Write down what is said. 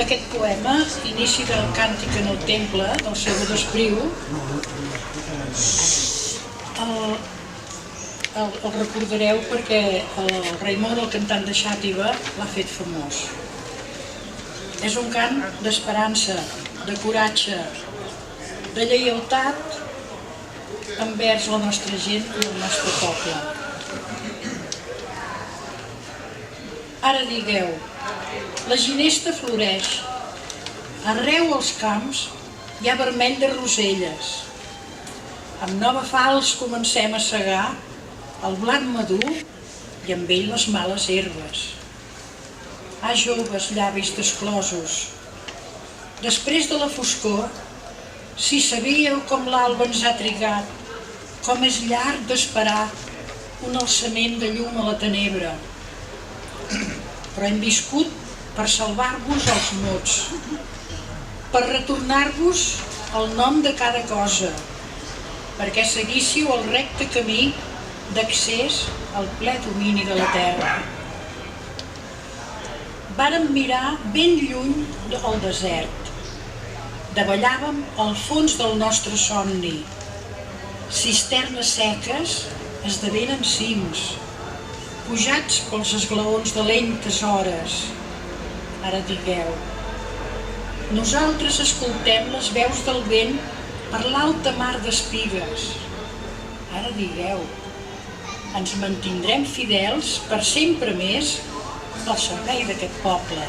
Aquest poema, inici del Càntic en el Temple, del Salvador Espriu, el recordareu perquè el Raimon, el cantant de Xàtiva, l'ha fet famós. És un cant d'esperança, de coratge, de lleialtat envers la nostra gent i el nostre poble. Ara digueu, la ginesta floreix, arreu als camps hi ha vermell de roselles. Amb nova falç comencem a segar el blat madur i amb ell les males herbes. Ah, joves llavis desclosos, després de la foscor, si sabíeu com l'alba ens ha trigat, com és llarg d'esperar un alçament de llum a la tenebra. Però hem viscut per salvar-vos els mots, per retornar-vos el nom de cada cosa, perquè seguíssiu el recte camí d'accés al ple domini de la terra. Vàrem mirar ben lluny del desert, davallàvem al fons del nostre somni. Cisternes seques esdevenen cims, pujats pels esglaons de lentes hores. Ara digueu, nosaltres escoltem les veus del vent per l'alta mar d'espigues. Ara digueu, ens mantindrem fidels per sempre més al servei d'aquest poble.